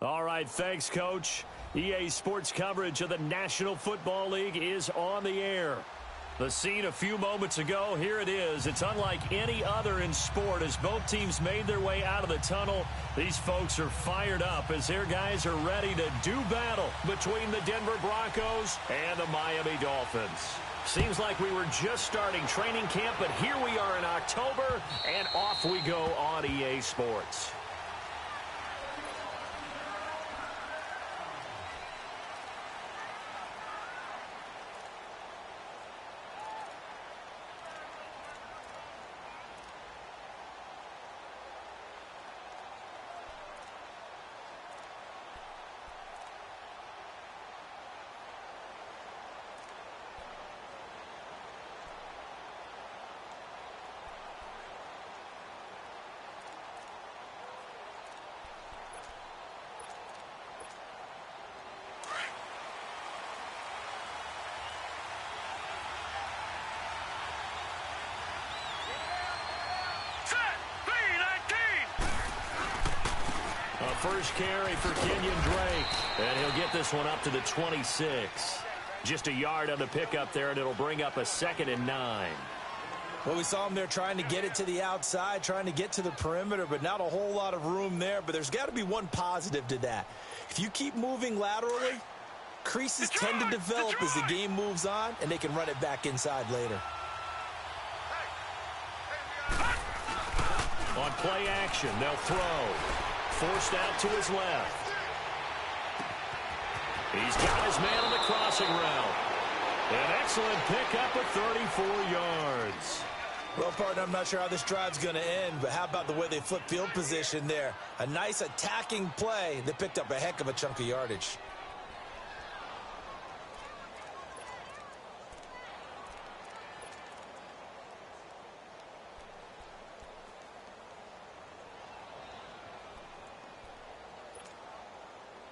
All right, thanks, Coach. EA Sports coverage of the National Football League is on the air. The scene a few moments ago, here it is. It's unlike any other in sport as both teams made their way out of the tunnel. These folks are fired up as their guys are ready to do battle between the Denver Broncos and the Miami Dolphins. Seems like we were just starting training camp, but here we are in October, and off we go on EA Sports. First carry for Kenyon Drake, and he'll get this one up to the 26. Just a yard on the pickup there, and it'll bring up a 2nd and 9. Well, we saw him there trying to get it to the outside, trying to get to the perimeter, but not a whole lot of room there. But there's got to be one positive to that. If you keep moving laterally, creases tend to develop as the game moves on, and they can run it back inside later. On play action, they'll throw. Forced out to his left. He's got his man on the crossing route. An excellent pickup of 34 yards. Well, partner, I'm not sure how this drive's going to end, but how about the way they flip field position there? A nice attacking play. They picked up a heck of a chunk of yardage.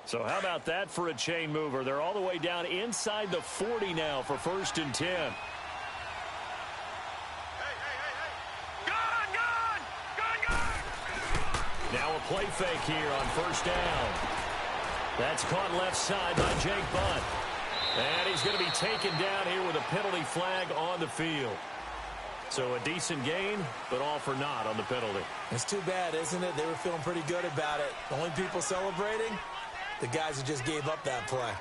So how about that for a chain mover? They're all the way down inside the 40 now for 1st and 10. Now a play fake here on 1st down. That's caught left side by Jake Butt. And he's going to be taken down here with a penalty flag on the field. So a decent gain, but all for naught on the penalty. It's too bad, isn't it? They were feeling pretty good about it. The only people celebrating, the guys who just gave up that play.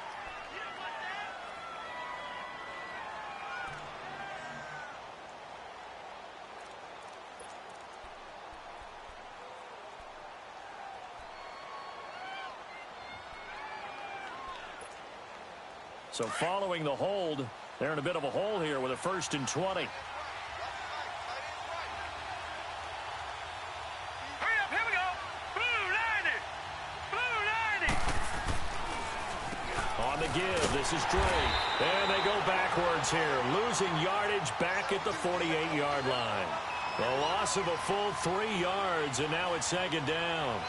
So following the hold, they're in a bit of a hole here with a 1st and 20. Give. This is Drake. And they go backwards here, losing yardage back at the 48-yard line. The loss of a full 3 yards, and now it's 2nd down.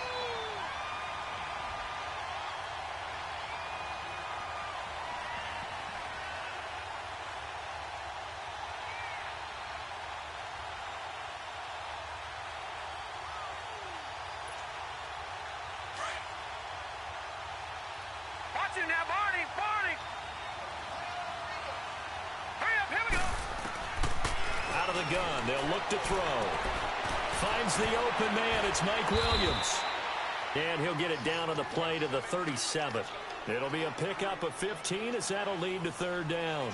Gun. They'll look to throw. Finds the open man. It's Mike Williams. And he'll get it down on the play to the 37. It'll be a pickup of 15 as that'll lead to 3rd down.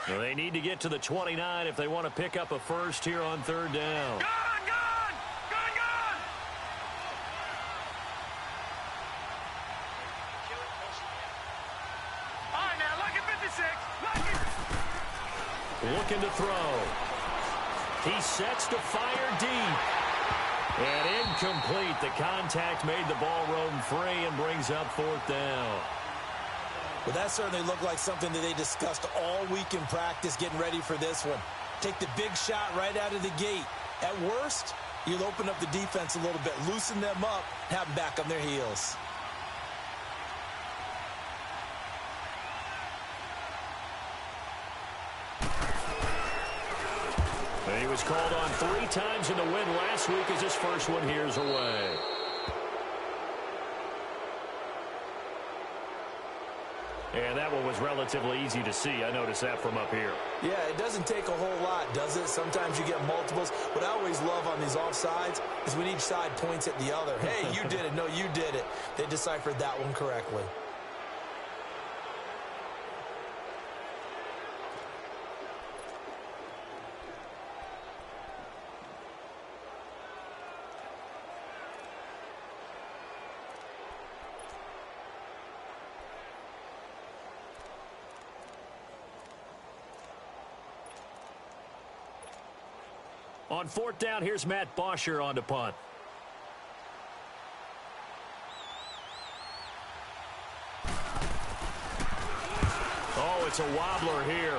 Well, they need to get to the 29 if they want to pick up a first here on 3rd down. Gun! All right, now, look at 56. Looking to throw. He sets to fire deep. And incomplete. The contact made the ball roam free and brings up 4th down. Well, that certainly looked like something that they discussed all week in practice getting ready for this one. Take the big shot right out of the gate. At worst, you'll open up the defense a little bit, loosen them up, have them back on their heels. was called on 3 times in the win last week as his first one here's away. And that one was relatively easy to see. I noticed that from up here. Yeah, it doesn't take a whole lot, does it? Sometimes you get multiples. What I always love on these offsides is when each side points at the other. Hey, you did it. No, you did it. They deciphered that one correctly. On 4th down, here's Matt Bosher on to punt. Oh, it's a wobbler here.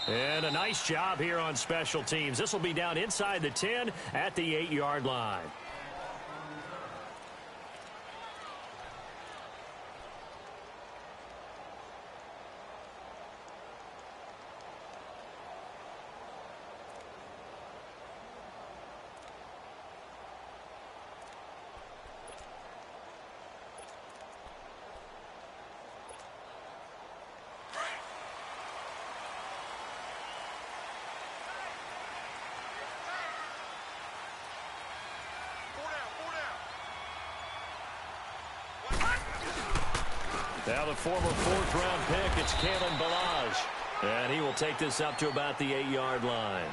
And a nice job here on special teams. This will be down inside the 10 at the 8-yard line. Now the former 4th-round pick, it's Kalen Ballage. And he will take this up to about the 8-yard line.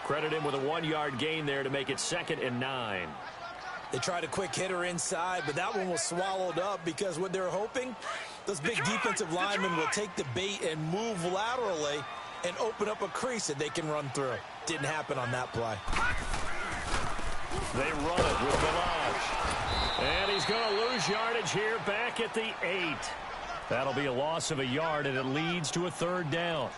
Credit him with a 1-yard gain there to make it 2nd and 9. They tried a quick hitter inside, but that one was swallowed up because what they're hoping, those big defensive linemen will take the bait and move laterally and open up a crease that they can run through. Didn't happen on that play. They run it with Ballage. And he's going to lose yardage here back at the 8. That'll be a loss of a yard, and it leads to a 3rd down.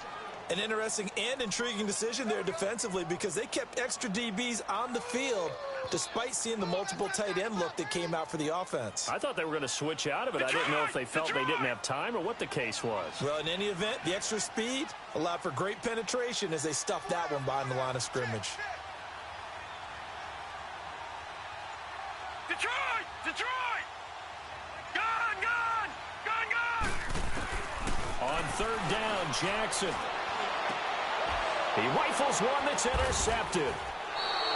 An interesting and intriguing decision there defensively because they kept extra DBs on the field despite seeing the multiple tight end look that came out for the offense. I thought they were going to switch out of it. I didn't know if they felt they didn't have time or what the case was. Well, in any event, the extra speed allowed for great penetration as they stuffed that one behind the line of scrimmage. Detroit! Detroit! Gone! Gone! Gone! Gone! On 3rd down, Jackson. He rifles one that's intercepted.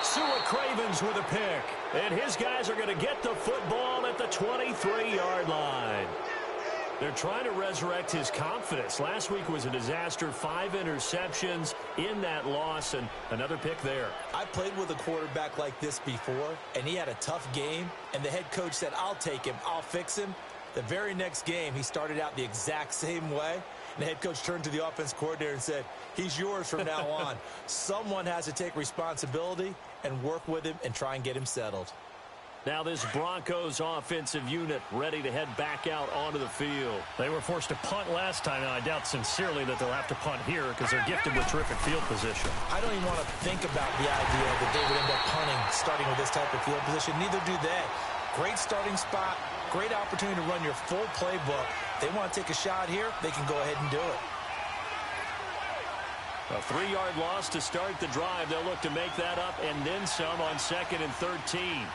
Sua Cravens with a pick. And his guys are going to get the football at the 23-yard line. They're trying to resurrect his confidence. Last week was a disaster. 5 interceptions in that loss, and another pick there. I played with a quarterback like this before, and he had a tough game, and the head coach said, I'll take him, I'll fix him. The very next game, he started out the exact same way, and the head coach turned to the offense coordinator and said, he's yours from now on. Someone has to take responsibility and work with him and try and get him settled. Now this Broncos offensive unit ready to head back out onto the field. They were forced to punt last time, and I doubt sincerely that they'll have to punt here because they're gifted with terrific field position. I don't even want to think about the idea that they would end up punting starting with this type of field position. Neither do they. Great starting spot, great opportunity to run your full playbook. They want to take a shot here, they can go ahead and do it. A 3-yard loss to start the drive. They'll look to make that up and then some on 2nd and 13.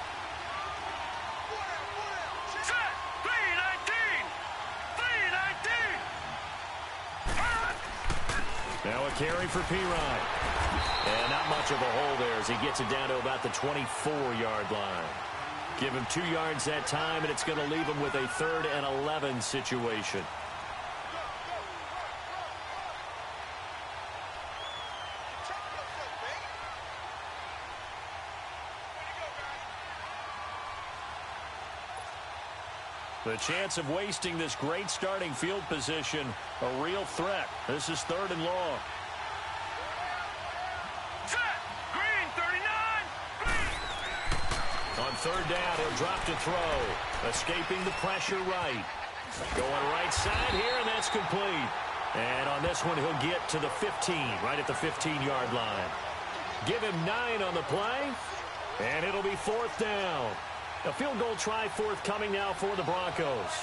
Now a carry for Pirine. And not much of a hole there as he gets it down to about the 24-yard line. Give him 2 yards that time, and it's going to leave him with a 3rd and 11 situation. The chance of wasting this great starting field position, a real threat. This is 3rd and long. Set! Green, 39! Green! On 3rd down, he'll drop to throw. Escaping the pressure right. Going right side here, and that's complete. And on this one, he'll get to the 15, right at the 15-yard line. Give him 9 on the play, and it'll be 4th down. A field goal try forthcoming now for the Broncos.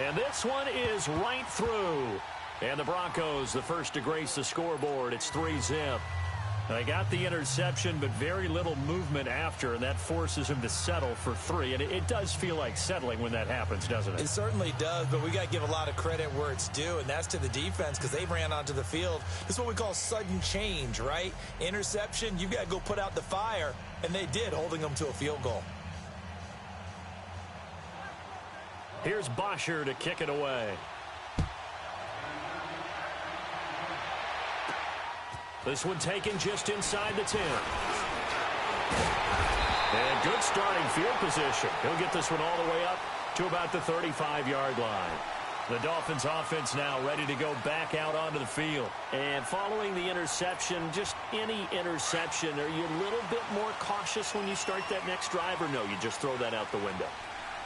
And this one is right through. And the Broncos, the first to grace the scoreboard. It's 3-zip. They got the interception, but very little movement after, and that forces him to settle for 3. And it does feel like settling when that happens, doesn't it? It certainly does, but we got to give a lot of credit where it's due, and that's to the defense because they ran onto the field. This is what we call sudden change, right? Interception, you got to go put out the fire, and they did, holding them to a field goal. Here's Bosher to kick it away. This one taken just inside the 10. And good starting field position. He'll get this one all the way up to about the 35-yard line. The Dolphins offense now ready to go back out onto the field. And following the interception, just any interception, are you a little bit more cautious when you start that next drive, or no, you just throw that out the window?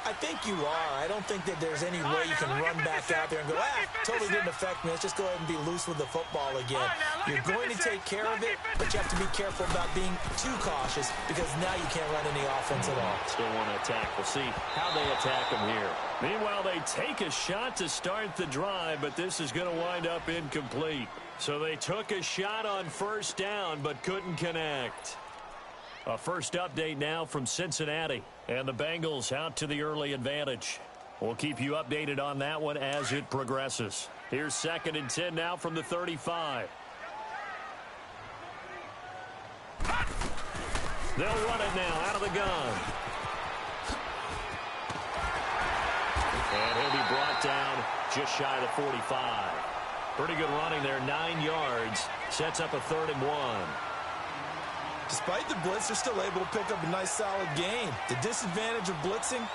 I think you are. I don't think that there's any way you can run back out there and go, totally didn't affect me. Let's just go ahead and be loose with the football again. You're going to take care of it, but you have to be careful about being too cautious because now you can't run any offense at all. Still want to attack. We'll see how they attack them here. Meanwhile, they take a shot to start the drive, but this is going to wind up incomplete. So they took a shot on first down, but couldn't connect. A first update now from Cincinnati, and the Bengals out to the early advantage. We'll keep you updated on that one as it progresses. Here's 2nd and 10 now from the 35. They'll run it now out of the gun. And he'll be brought down just shy of the 45. Pretty good running there, 9 yards. Sets up a 3rd and 1. Despite the blitz, they're still able to pick up a nice, solid gain. The disadvantage of blitzing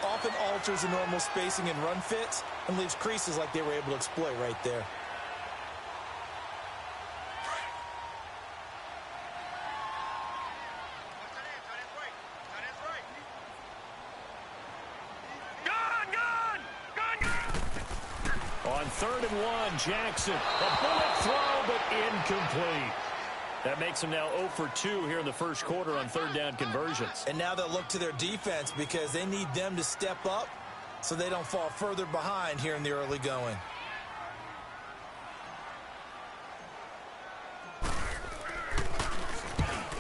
often alters the normal spacing and run fits and leaves creases like they were able to exploit right there. On 3rd and 1, Jackson. A bullet throw, but incomplete. That makes them now 0 for 2 here in the first quarter on 3rd down conversions. And now they'll look to their defense because they need them to step up so they don't fall further behind here in the early going.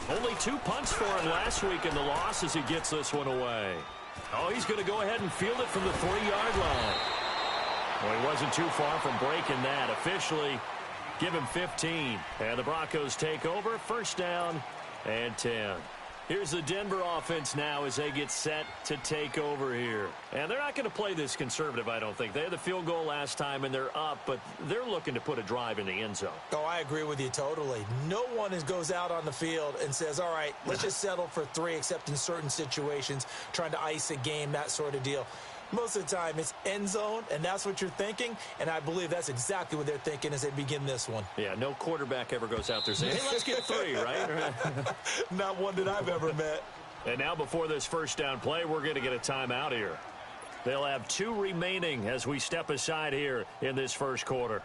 Only 2 punts for him last week in the loss as he gets this one away. Oh, he's going to go ahead and field it from the 3-yard line. Well, he wasn't too far from breaking that. Officially, give him 15. And the Broncos take over. 1st down and 10. Here's the Denver offense now as they get set to take over here. And they're not going to play this conservative, I don't think. They had the field goal last time, and they're up, but they're looking to put a drive in the end zone. Oh, I agree with you totally. No one goes out on the field and says, all right, let's just settle for 3, except in certain situations, trying to ice a game, that sort of deal. Most of the time, it's end zone, and that's what you're thinking, and I believe that's exactly what they're thinking as they begin this one. Yeah, no quarterback ever goes out there saying, hey, let's get 3, right? Not one that I've ever met. And now before this 1st down play, we're going to get a timeout here. They'll have 2 remaining as we step aside here in this first quarter.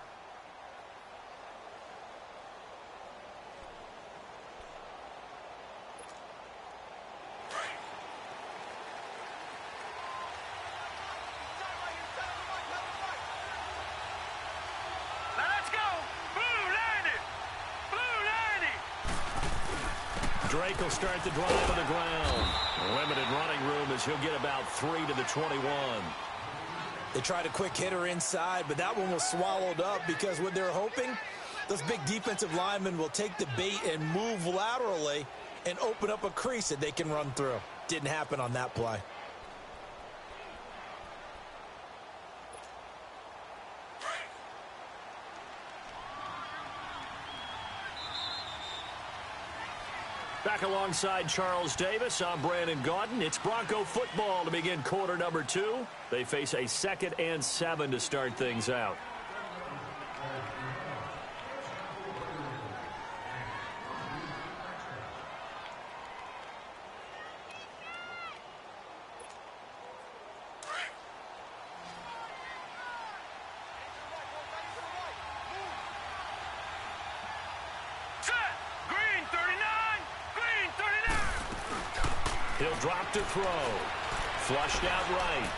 Drake will start the drive on the ground. Limited running room as he'll get about 3 to the 21. They tried a quick hitter inside, but that one was swallowed up because what they're hoping, those big defensive linemen will take the bait and move laterally and open up a crease that they can run through. Didn't happen on that play. Back alongside Charles Davis, I'm Brandon Gaudin. It's Bronco football to begin quarter number 2. They face a 2nd and 7 to start things out. He'll drop to throw. Flushed out right.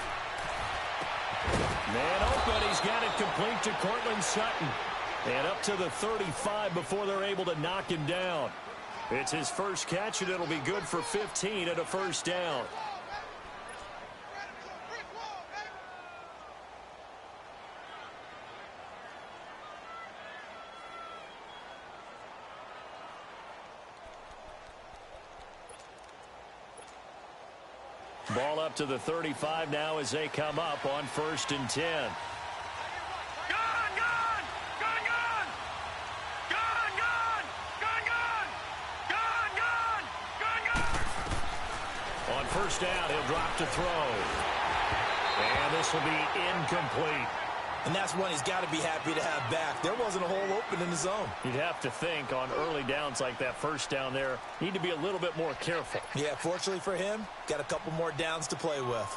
Man open. He's got it complete to Cortland Sutton. And up to the 35 before they're able to knock him down. It's his first catch, and it'll be good for 15 and a first down. Ball up to the 35 now as they come up on 1st and 10. On 1st down, he'll drop to throw. And this will be incomplete. And that's one he's got to be happy to have back. There wasn't a hole open in the zone. You'd have to think on early downs like that 1st down there, need to be a little bit more careful. Yeah, fortunately for him, got a couple more downs to play with.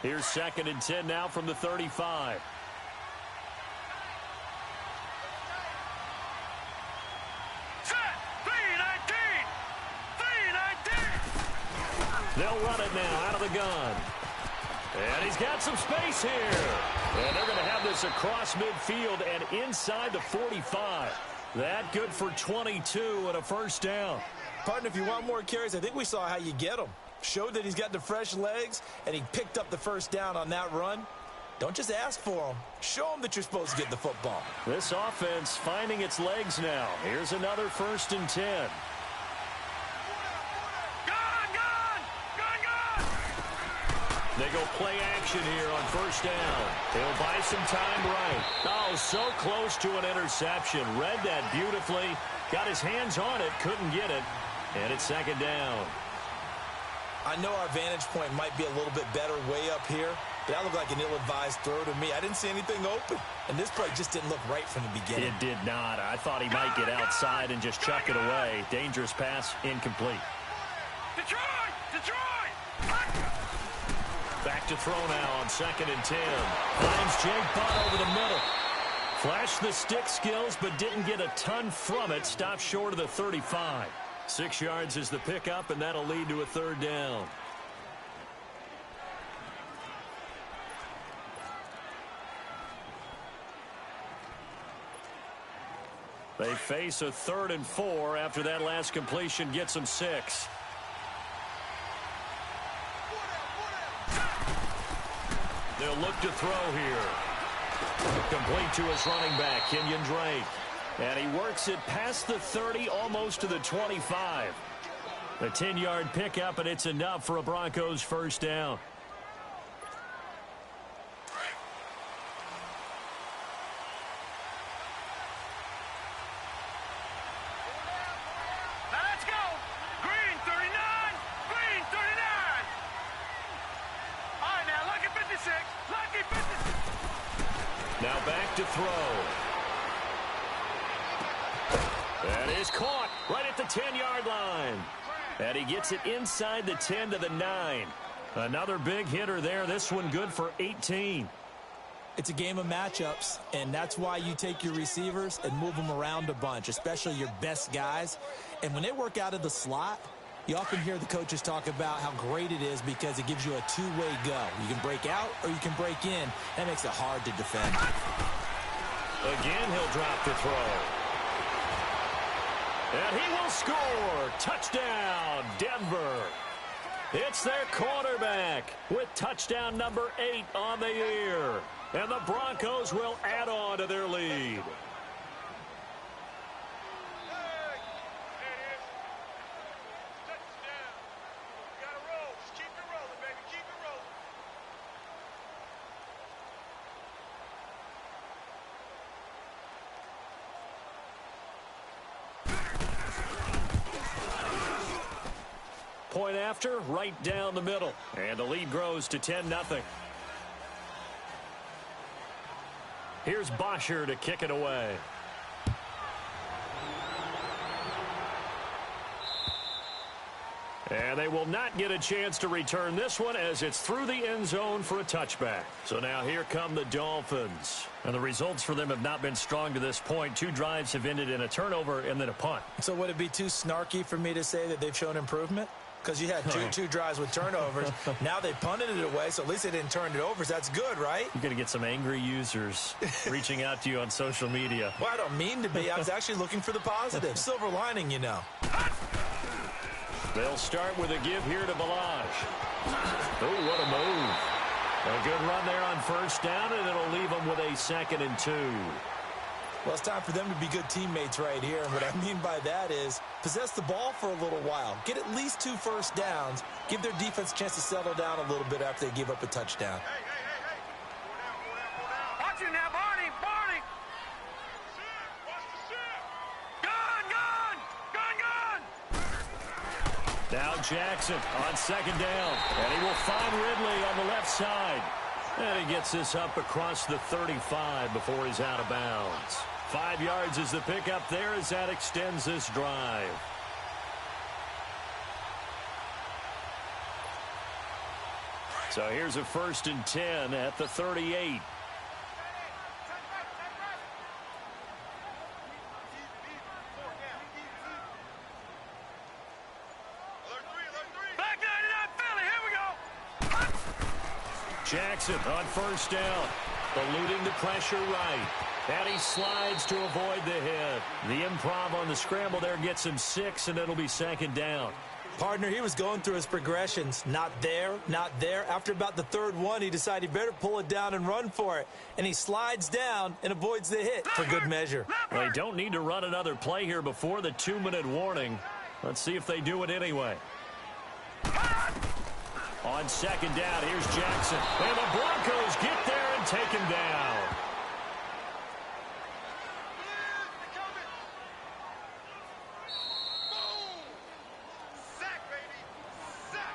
Here's 2nd and 10 now from the 35. They'll run it now out of the gun. And he's got some space here. And they're going to have this across midfield and inside the 45. That good for 22 and a first down. Partner, if you want more carries, I think we saw how you get them. Showed that he's got the fresh legs, and he picked up the first down on that run. Don't just ask for him. Show him that you're supposed to get the football. This offense finding its legs now. Here's another 1st and 10. They go play action here on 1st down. He'll buy some time right. Oh, so close to an interception. Read that beautifully. Got his hands on it. Couldn't get it. And it's 2nd down. I know our vantage point might be a little bit better way up here, but that looked like an ill-advised throw to me. I didn't see anything open. And this play just didn't look right from the beginning. It did not. I thought he might get outside and just chuck it away. Dangerous pass, incomplete. Detroit! Back to throw now on 2nd and 10. Finds Jake Butt over the middle. Flashed the stick skills, but didn't get a ton from it. Stopped short of the 35. 6 yards is the pickup, and that'll lead to a 3rd down. They face a 3rd and 4 after that last completion gets them 6. They'll look to throw here. Complete to his running back, Kenyon Drake. And he works it past the 30, almost to the 25. A 10-yard pickup, and it's enough for a Broncos first down. Let's go! Green 39! Green 39! All right, now, lucky 56! Lucky 56! Now back to throw. That is caught right at the 10-yard line. And he gets it inside the 10 to the 9. Another big hitter there. This one good for 18. It's a game of matchups, and that's why you take your receivers and move them around a bunch, especially your best guys. And when they work out of the slot, you often hear the coaches talk about how great it is because it gives you a two-way go. You can break out or you can break in. That makes it hard to defend. Again, he'll drop to throw. And he will score. Touchdown, Denver. It's their quarterback with touchdown number 8 on the year. And the Broncos will add on to their lead. Point after, right down the middle. And the lead grows to 10-0. Here's Bosher to kick it away. And they will not get a chance to return this one as it's through the end zone for a touchback. So now here come the Dolphins. And the results for them have not been strong to this point. 2 drives have ended in a turnover and then a punt. So would it be too snarky for me to say that they've shown improvement? Because you had two drives with turnovers. Now they punted it away, so at least they didn't turn it over. So that's good, right? You're going to get some angry users reaching out to you on social media. Well, I don't mean to be. I was actually looking for the positive. Silver lining, you know. They'll start with a give here to Balaj. Oh, what a move. A good run there on first down, and it'll leave them with a 2nd and 2. Well, it's time for them to be good teammates right here. And what I mean by that is possess the ball for a little while. Get at least 2 first downs. Give their defense a chance to settle down a little bit after they give up a touchdown. Hey. Watch it now, Barney. Watch the ship. Gun. Now Jackson on 2nd down. And he will find Ridley on the left side. And he gets this up across the 35 before he's out of bounds. 5 yards is the pickup there as that extends this drive. So here's a 1st and 10 at the 38. Jackson on first down, eluding the pressure right. And he slides to avoid the hit. The improv on the scramble there gets him 6, and it'll be 2nd down. Partner, he was going through his progressions. Not there, not there. After about the 3rd one, he decided he better pull it down and run for it. And he slides down and avoids the hit for good measure. They don't need to run another play here before the 2-minute warning. Let's see if they do it anyway. On 2nd down, here's Jackson. And the Broncos get there and take him down. Sack, baby. Sack.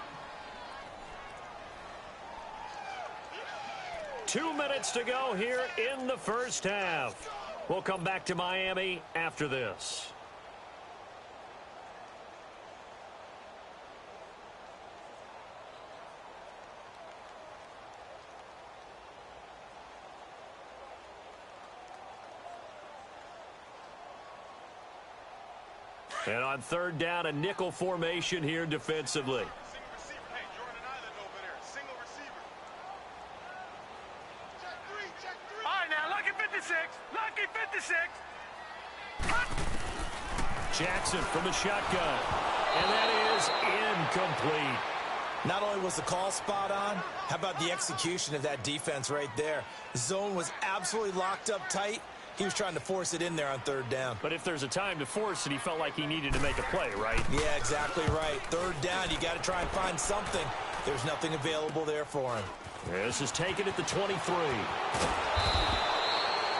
2 minutes to go here in the first half. We'll come back to Miami after this. And on 3rd down, a nickel formation here defensively. Single receiver. Hey, you're on an island over there. Single receiver. Check 3. All right, now, lucky 56. Lucky 56. Jackson from the shotgun. And that is incomplete. Not only was the call spot on, how about the execution of that defense right there? The zone was absolutely locked up tight. He was trying to force it in there on 3rd down. But if there's a time to force it, he felt like he needed to make a play, right? Yeah, exactly right. 3rd down, you got to try and find something. There's nothing available there for him. This is taken at the 23.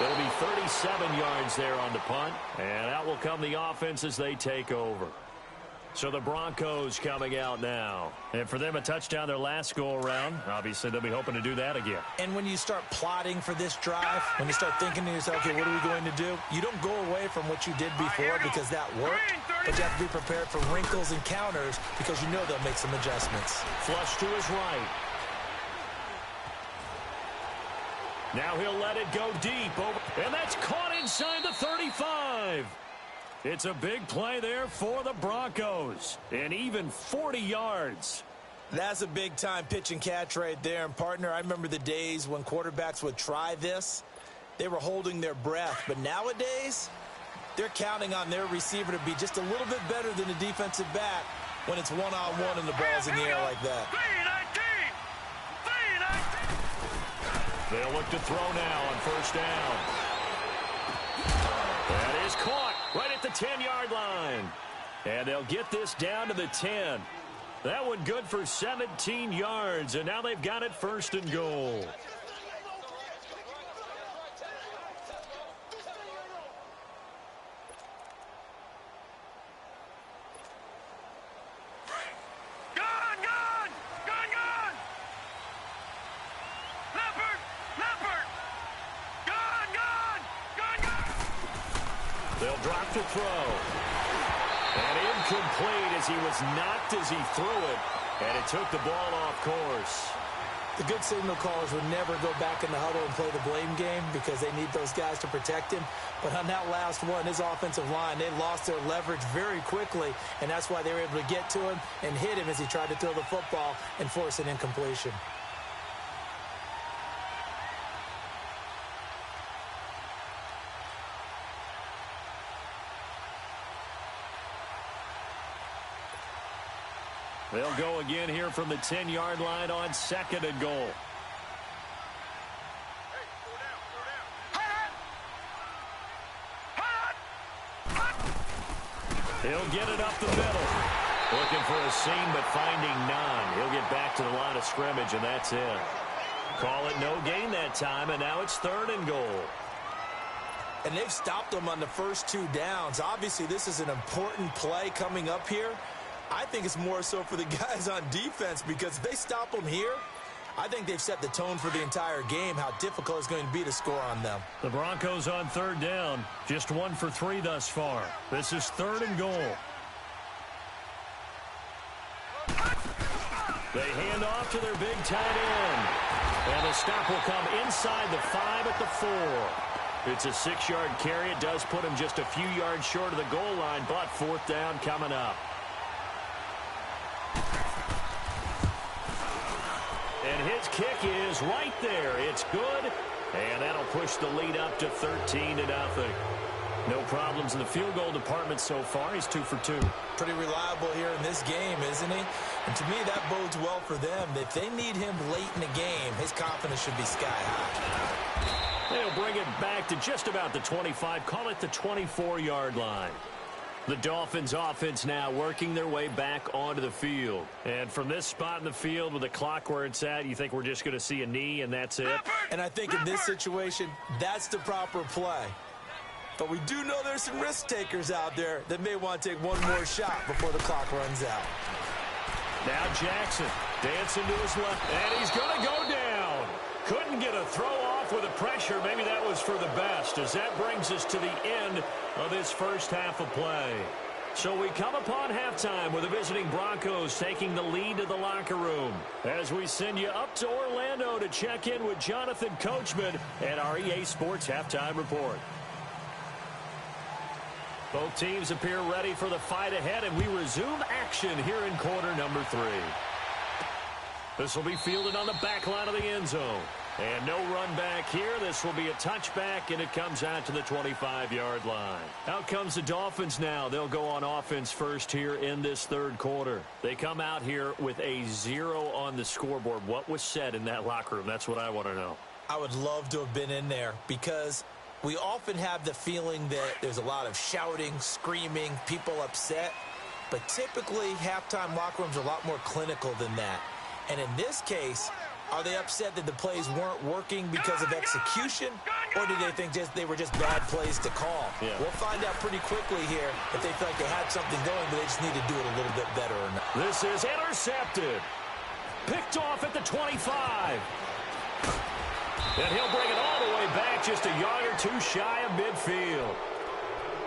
It'll be 37 yards there on the punt. And out will come the offense as they take over. So the Broncos coming out now. And for them, a touchdown their last go-around. Obviously, they'll be hoping to do that again. And when you start plotting for this drive, when you start thinking to yourself, okay, what are we going to do? You don't go away from what you did before because that worked. But you have to be prepared for wrinkles and counters because you know they'll make some adjustments. Flush to his right. Now he'll let it go deep. And that's caught inside the 35. It's a big play there for the Broncos. And even 40 yards. That's a big-time pitch and catch right there. And, partner, I remember the days when quarterbacks would try this. They were holding their breath. But nowadays, they're counting on their receiver to be just a little bit better than the defensive back when it's one-on-one and the ball's in the air like that. 3-19. They'll look to throw now on first down. That is caught right at the 10-yard line. And they'll get this down to the 10. That one good for 17 yards, and now they've got it 1st and goal. Leopard. They'll drop to throw. And incomplete as he was knocked as he threw it, and it took the ball off course. The good signal callers would never go back in the huddle and play the blame game because they need those guys to protect him. But on that last one, his offensive line, they lost their leverage very quickly, and that's why they were able to get to him and hit him as he tried to throw the football and force an incompletion. They'll go again here from the 10-yard line on 2nd and goal. He'll get it up the middle. Looking for a seam, but finding none. He'll get back to the line of scrimmage, and that's it. Call it no gain that time, and now it's 3rd and goal. And they've stopped them on the first 2 downs. Obviously, this is an important play coming up here. I think it's more so for the guys on defense because if they stop them here, I think they've set the tone for the entire game, how difficult it's going to be to score on them. The Broncos on 3rd down, just 1 for 3 thus far. This is 3rd and goal. They hand off to their big tight end. And the stop will come inside the 5 at the 4. It's a 6-yard carry. It does put him just a few yards short of the goal line, but 4th down coming up. And his kick is right there. It's good, and that'll push the lead up to 13-0. No problems in the field goal department so far. He's 2 for 2. Pretty reliable here in this game, isn't he? And to me, that bodes well for them. If they need him late in the game, his confidence should be sky high. They'll bring it back to just about the 25. Call it the 24-yard line. The Dolphins offense now working their way back onto the field. And from this spot in the field with the clock where it's at, you think we're just going to see a knee and that's it? And I think in this situation, that's the proper play. But we do know there's some risk takers out there that may want to take one more shot before the clock runs out. Now Jackson dancing to his left, and he's going to go down. Couldn't get a throw off with the pressure. Maybe that was for the best, as that brings us to the end of this first half of play. So we come upon halftime with the visiting Broncos taking the lead to the locker room. As we send you up to Orlando to check in with Jonathan Coachman and our EA Sports Halftime Report. Both teams appear ready for the fight ahead, and we resume action here in quarter number 3. This will be fielded on the back line of the end zone. And no run back here. This will be a touchback, and it comes out to the 25-yard line. Out comes the Dolphins now. They'll go on offense first here in this 3rd quarter. They come out here with a 0 on the scoreboard. What was said in that locker room? That's what I want to know. I would love to have been in there because we often have the feeling that there's a lot of shouting, screaming, people upset. But typically, halftime locker rooms are a lot more clinical than that. And in this case, are they upset that the plays weren't working because of execution, or did they think they were just bad plays to call? Yeah. We'll find out pretty quickly here if they feel like they had something going, but they just need to do it a little bit better or not. This is intercepted. Picked off at the 25. And he'll bring it all the way back, just a yard or 2 shy of midfield.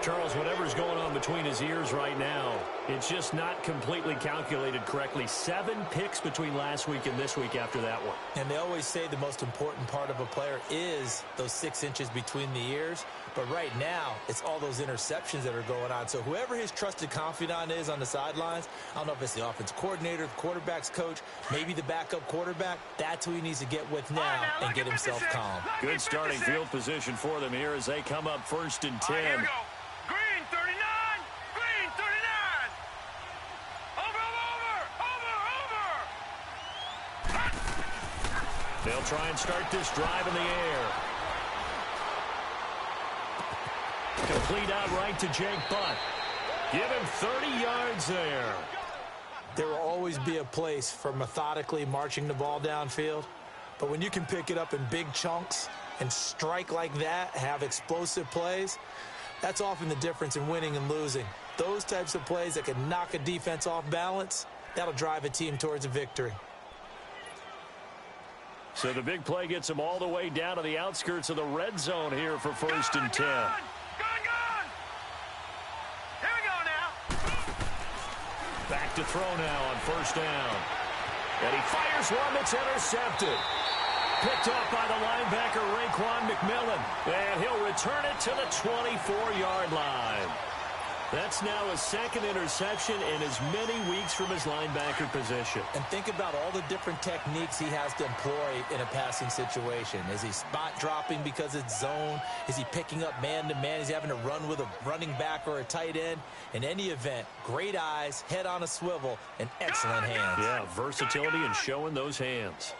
Charles, whatever's going on between his ears right now, it's just not completely calculated correctly. 7 picks between last week and this week after that one. And they always say the most important part of a player is those 6 inches between the ears. But right now, it's all those interceptions that are going on. So whoever his trusted confidant is on the sidelines, I don't know if it's the offense coordinator, the quarterback's coach, maybe the backup quarterback, that's who he needs to get with now and get himself calm. Good starting field position for them here as they come up 1st and 10. Here we go. Green 39. Green 39. Over. They'll try and start this drive in the air. Complete out right to Jake Butt. Give him 30 yards there. There will always be a place for methodically marching the ball downfield. But when you can pick it up in big chunks and strike like that, have explosive plays, that's often the difference in winning and losing. Those types of plays that can knock a defense off balance, that'll drive a team towards a victory. So the big play gets them all the way down to the outskirts of the red zone here for 1st and 10. Gun. Here we go now. Back to throw now on first down. And he fires one that's intercepted. Picked up by the linebacker, Raekwon McMillan. And he'll return it to the 24-yard line. That's now his second interception in as many weeks from his linebacker position. And think about all the different techniques he has to employ in a passing situation. Is he spot dropping because it's zone? Is he picking up man-to-man? Is he having to run with a running back or a tight end? In any event, great eyes, head on a swivel, and excellent hands. Yeah, versatility and showing those hands.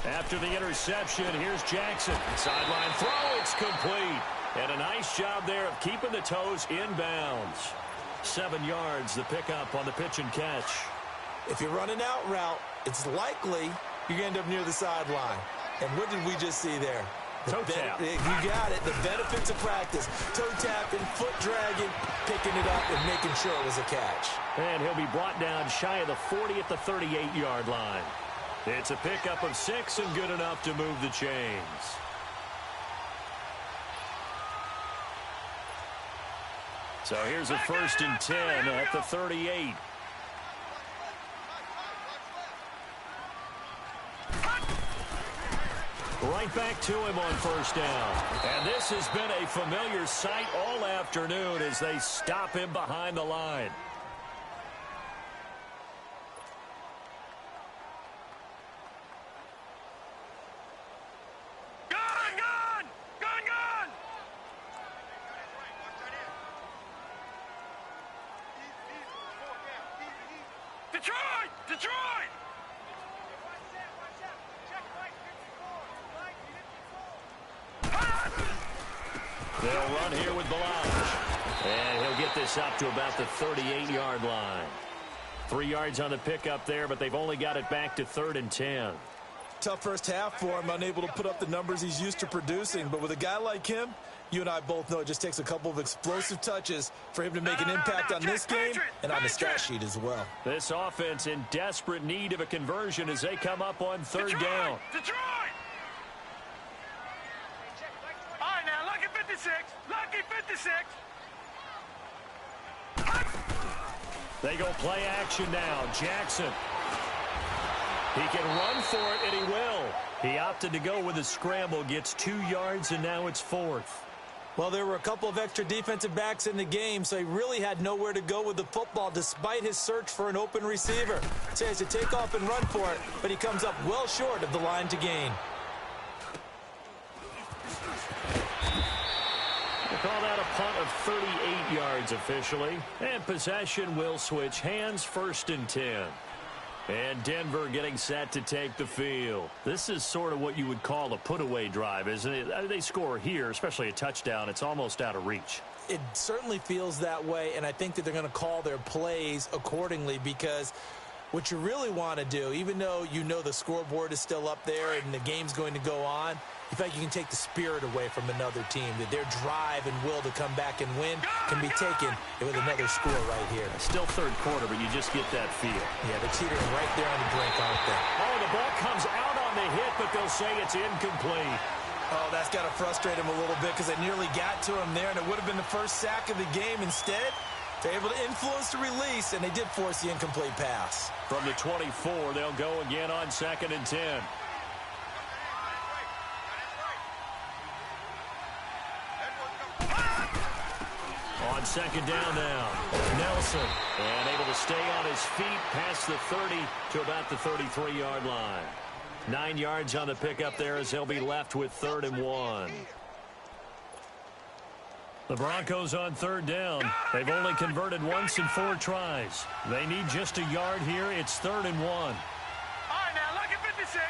After the interception, here's Jackson. Sideline throw, it's complete. And a nice job there of keeping the toes in bounds. 7 yards, the pickup on the pitch and catch. If you're running out route, it's likely you're going to end up near the sideline. And what did we just see there? Toe tap. You got it. The benefits of practice. Toe tapping, foot dragging, picking it up, and making sure it was a catch. And he'll be brought down shy of the 40 at the 38-yard line. It's a pickup of 6 and good enough to move the chains. So here's a 1st and 10 at the 38. Right back to him on first down. And this has been a familiar sight all afternoon as they stop him behind the line. Detroit! They'll run here with Balaj. And he'll get this up to about the 38-yard line. 3 yards on the pickup there, but they've only got it back to 3rd and 10. Tough first half for him, unable to put up the numbers he's used to producing. But with a guy like him, you and I both know it just takes a couple of explosive touches for him to make an impact on this game and on the stat sheet as well. This offense in desperate need of a conversion as they come up on 3rd down. Detroit! All right, now, lucky 56. Lucky 56. They go play action now. Jackson. He can run for it, and he will. He opted to go with a scramble, gets 2 yards, and now it's 4th. Well, there were a couple of extra defensive backs in the game, so he really had nowhere to go with the football despite his search for an open receiver. So he has to take off and run for it, but he comes up well short of the line to gain. They call that a punt of 38 yards officially. And possession will switch hands, 1st and 10. And Denver getting set to take the field. This is sort of what you would call a put-away drive, isn't it? They score here, especially a touchdown. It's almost out of reach. It certainly feels that way, and I think that they're going to call their plays accordingly because what you really want to do, even though you know the scoreboard is still up there and the game's going to go on, you feel like you can take the spirit away from another team, that their drive and will to come back and win can be taken with another score right here. Still 3rd quarter, but you just get that feel. Yeah, they're teetering right there on the brink, aren't they? Oh, the ball comes out on the hit, but they'll say it's incomplete. Oh, that's got to frustrate him a little bit because they nearly got to him there, and it would have been the first sack of the game. Instead, they're able to influence the release, and they did force the incomplete pass. From the 24, they'll go again on 2nd and 10. On 2nd down now, Nelson, and able to stay on his feet past the 30 to about the 33-yard line. 9 yards on the pickup there as they'll be left with 3rd and 1. The Broncos on 3rd down. They've only converted once in 4 tries. They need just a yard here. It's 3rd and 1. All right, now, lucky 56.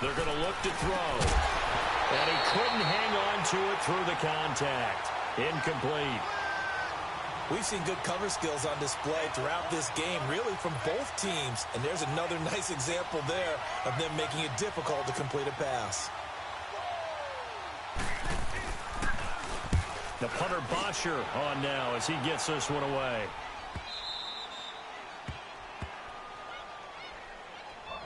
They're going to look to throw. And he couldn't hang on to it through the contact. Incomplete. We've seen good cover skills on display throughout this game, really from both teams. And there's another nice example there of them making it difficult to complete a pass. The punter Bosher on now as he gets this one away.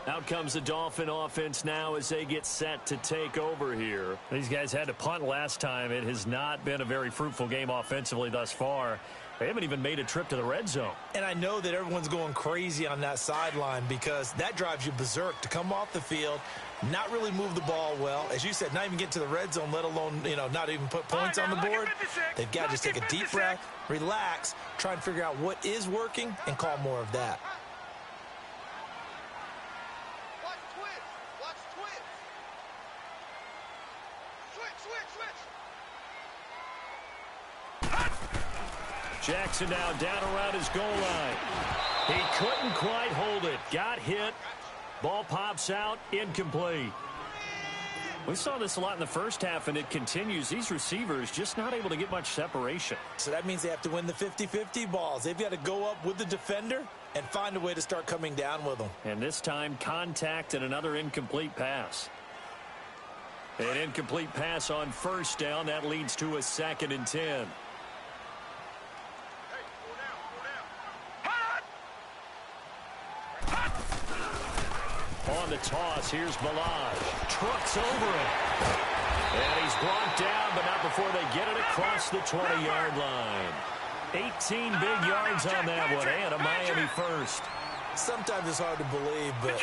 Out comes the Dolphin offense now as they get set to take over here. These guys had to punt last time. It has not been a very fruitful game offensively thus far. They haven't even made a trip to the red zone. And I know that everyone's going crazy on that sideline because that drives you berserk to come off the field, not really move the ball well. As you said, not even get to the red zone, let alone, not even put points on the board. They've got to just take a deep breath, relax, try and figure out what is working, and call more of that. Jackson now down around his goal line. He couldn't quite hold it. Got hit. Ball pops out. Incomplete. We saw this a lot in the first half, and it continues. These receivers just not able to get much separation. So that means they have to win the 50-50 balls. They've got to go up with the defender and find a way to start coming down with them. And this time, contact and another incomplete pass. An incomplete pass on first down. That leads to a 2nd and 10. On the toss, here's Balaj. Trucks over it. And he's brought down, but not before they get it across the 20-yard line. 18 big yards on that one, and a Miami first. Sometimes it's hard to believe, but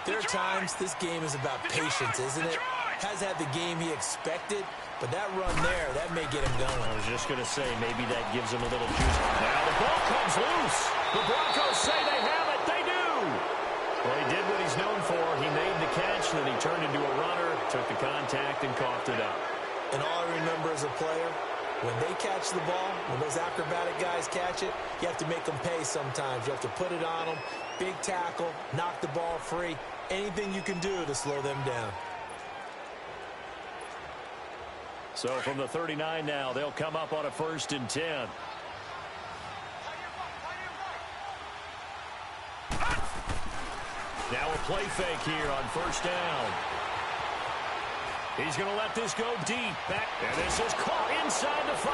there are times this game is about patience, isn't it? Has had the game he expected, but that run there, that may get him going. I was just going to say, maybe that gives him a little juice. Now the ball comes loose. The Broncos say they have it. They do. Well, he did what he's known for. He made the catch, and then he turned into a runner, took the contact, and coughed it up. And all I remember as a player, when they catch the ball, when those acrobatic guys catch it, you have to make them pay sometimes. You have to put it on them, big tackle, knock the ball free, anything you can do to slow them down. So from the 39 now, they'll come up on a 1st and 10. Now a play fake here on 1st down. He's going to let this go deep. Back, and this is caught inside the 5.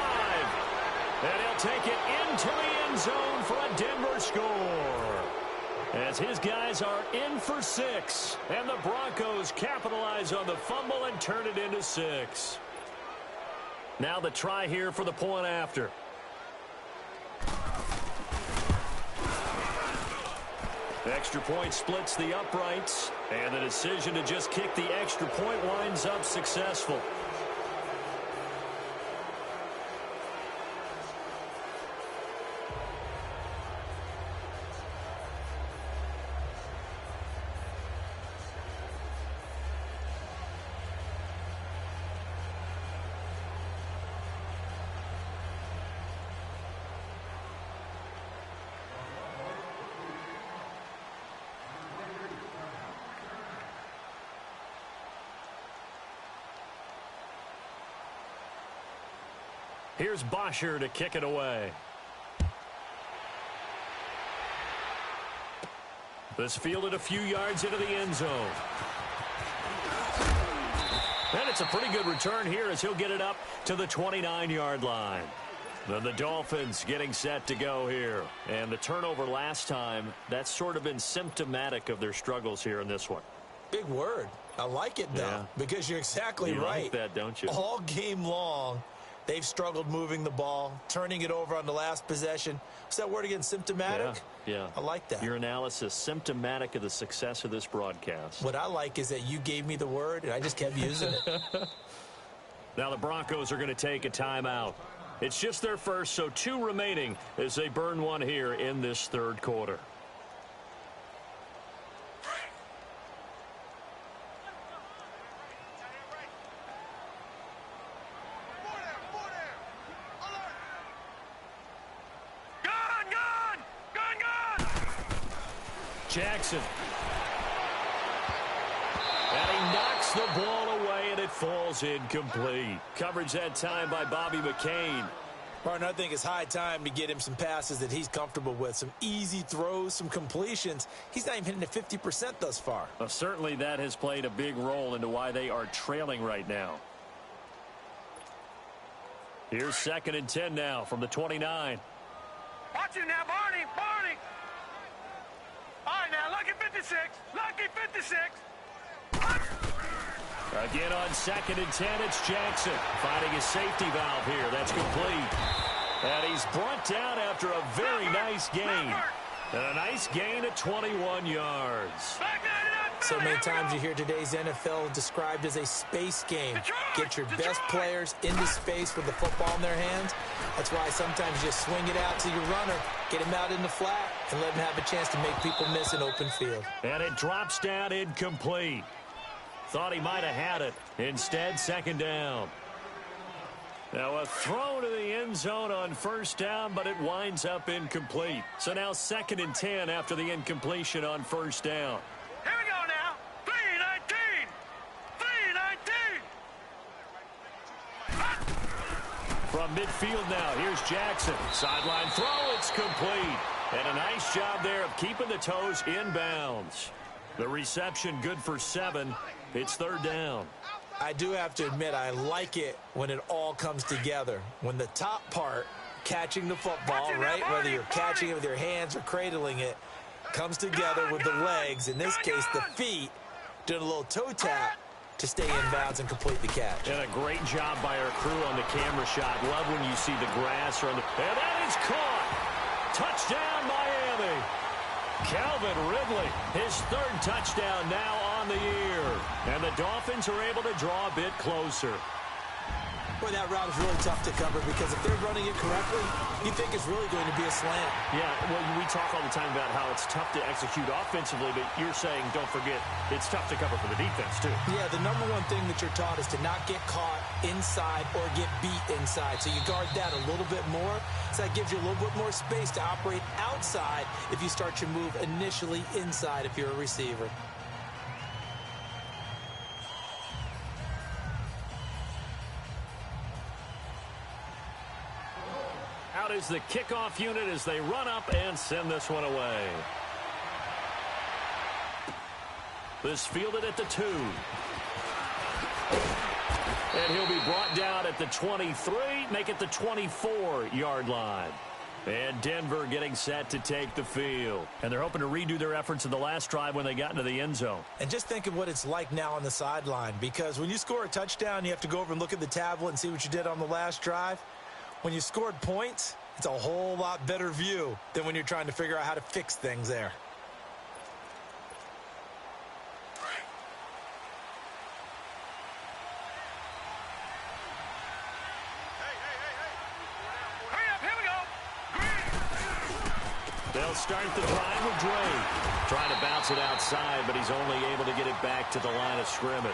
And he'll take it into the end zone for a Denver score. As his guys are in for 6. And the Broncos capitalize on the fumble and turn it into 6. Now the try here for the point after. Extra point splits the uprights, and the decision to just kick the extra point winds up successful. Here's Bosher to kick it away. This fielded a few yards into the end zone. And it's a pretty good return here as he'll get it up to the 29-yard line. Then the Dolphins getting set to go here. And the turnover last time, that's sort of been symptomatic of their struggles here in this one. Big word. I like it, though, because you're exactly right. You like that, don't you? All game long, they've struggled moving the ball, turning it over on the last possession. What's that word again, symptomatic? Yeah. I like that. Your analysis, symptomatic of the success of this broadcast. What I like is that you gave me the word, and I just kept using it. Now the Broncos are going to take a timeout. It's just their first, so 2 remaining as they burn one here in this 3rd quarter. Jackson. And he knocks the ball away, and it falls incomplete. Coverage that time by Bobby McCain. Martin, I think it's high time to get him some passes that he's comfortable with. Some easy throws, some completions. He's not even hitting at 50% thus far. Well, certainly that has played a big role into why they are trailing right now. Here's 2nd and 10 now from the 29. Watch it now, Barney. All right, now, lucky 56. Lucky 56. Again on 2nd and 10, it's Jackson finding his safety valve here. That's complete. And he's brought down after a very nice gain. And a nice gain at 21 yards. So many times you hear today's NFL described as a space game. Get your best players into space with the football in their hands. That's why sometimes you just swing it out to your runner, get him out in the flat, and let him have a chance to make people miss an open field. And it drops down incomplete. Thought he might have had it. Instead, 2nd down. Now a throw to the end zone on 1st down, but it winds up incomplete. So now 2nd and 10 after the incompletion on 1st down. Here we go now. 3-19. 3-19. From midfield now, here's Jackson. Sideline throw, it's complete. And a nice job there of keeping the toes in bounds. The reception good for 7. It's 3rd down. I do have to admit, I like it when it all comes together. When the top part, catching the football, right, whether you're catching it with your hands or cradling it, comes together with the legs, in this case the feet, doing a little toe tap to stay in bounds and complete the catch. And a great job by our crew on the camera shot. Love when you see the grass or on the... And that is caught! Touchdown, Miami! Calvin Ridley, his 3rd touchdown now on the year. And the Dolphins are able to draw a bit closer. Boy, that route is really tough to cover because if they're running it correctly, you think it's really going to be a slant. Yeah, well, we talk all the time about how it's tough to execute offensively, but you're saying, don't forget, it's tough to cover for the defense, too. Yeah, the number one thing that you're taught is to not get caught inside or get beat inside. So you guard that a little bit more. So that gives you a little bit more space to operate outside if you start your move initially inside if you're a receiver. Out is the kickoff unit as they run up and send this one away. This fielded at the 2. And he'll be brought down at the 23, make it the 24-yard line. And Denver getting set to take the field. And they're hoping to redo their efforts in the last drive when they got into the end zone. And just think of what it's like now on the sideline, because when you score a touchdown, you have to go over and look at the tablet and see what you did on the last drive. When you scored points, it's a whole lot better view than when you're trying to figure out how to fix things there. They'll start the drive with Drake. Trying to bounce it outside, but he's only able to get it back to the line of scrimmage.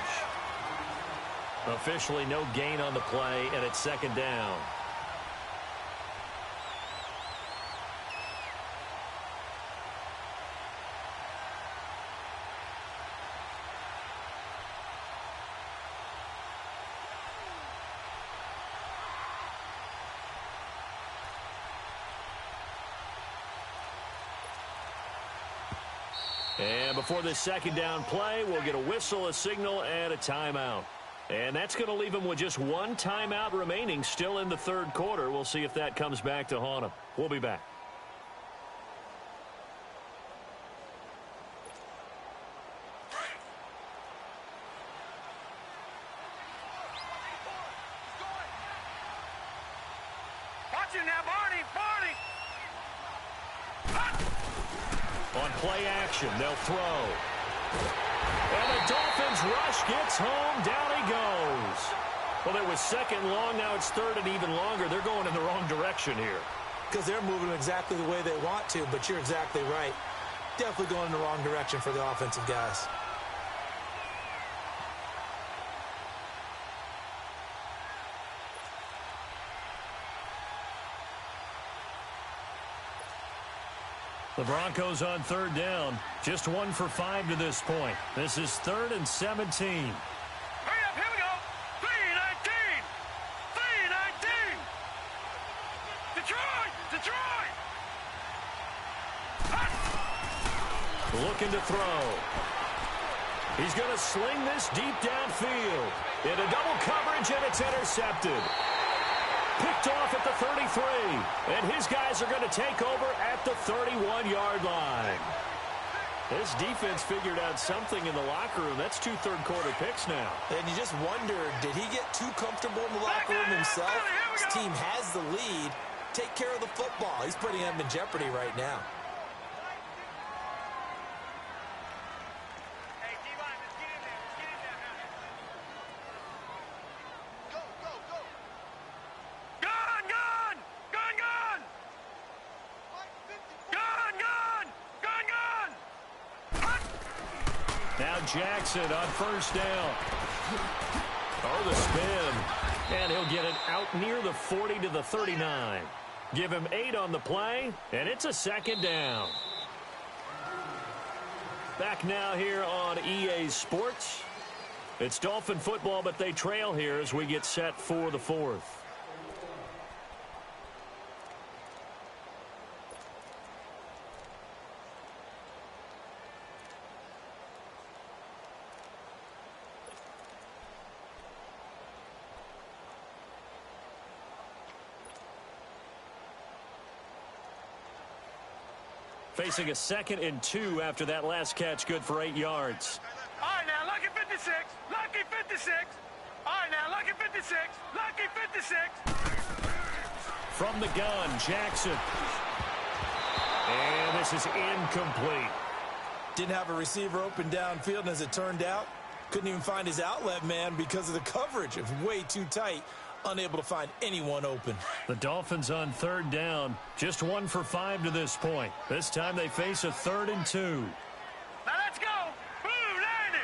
Officially no gain on the play, and it's 2nd down. And before this 2nd down play, we'll get a whistle, a signal, and a timeout. And that's going to leave them with just 1 timeout remaining still in the 3rd quarter. We'll see if that comes back to haunt them. We'll be back. Watch it now, Barney. Barney. On play action, they'll throw. And the Dolphins rush gets home. Down he goes. Well, it was 2nd long. Now it's 3rd and even longer. They're going in the wrong direction here. Because they're moving exactly the way they want to, but you're exactly right. Definitely going in the wrong direction for the offensive guys. The Broncos on 3rd down. Just 1 for 5 to this point. This is 3rd and 17. Hurry up, here we go. 3-19. 3-19. Detroit. Detroit. Looking to throw. He's going to sling this deep downfield. Into double coverage, and it's intercepted. Picked off at the 33. And his guys are going to take over at the 31-yard line. This defense figured out something in the locker room. That's 2 third-quarter picks now. And you just wonder, did he get too comfortable in the locker room himself? His team has the lead. Take care of the football. He's putting them in jeopardy right now. Now Jackson on first down. Oh, the spin. And he'll get it out near the 40 to the 39. Give him 8 on the play, and it's a second down. Back now here on EA Sports. It's Dolphin football, but they trail here as we get set for the 4th. Facing a 2nd and 2 after that last catch, good for 8 yards. All right, now, lucky 56. Lucky 56. All right, now, lucky 56. Lucky 56. From the gun, Jackson. And this is incomplete. Didn't have a receiver open downfield, and as it turned out, couldn't even find his outlet man because of the coverage. It was way too tight. Unable to find anyone open. The Dolphins on 3rd down. Just 1 for 5 to this point. This time they face a 3rd and 2. Now let's go. Blue 90.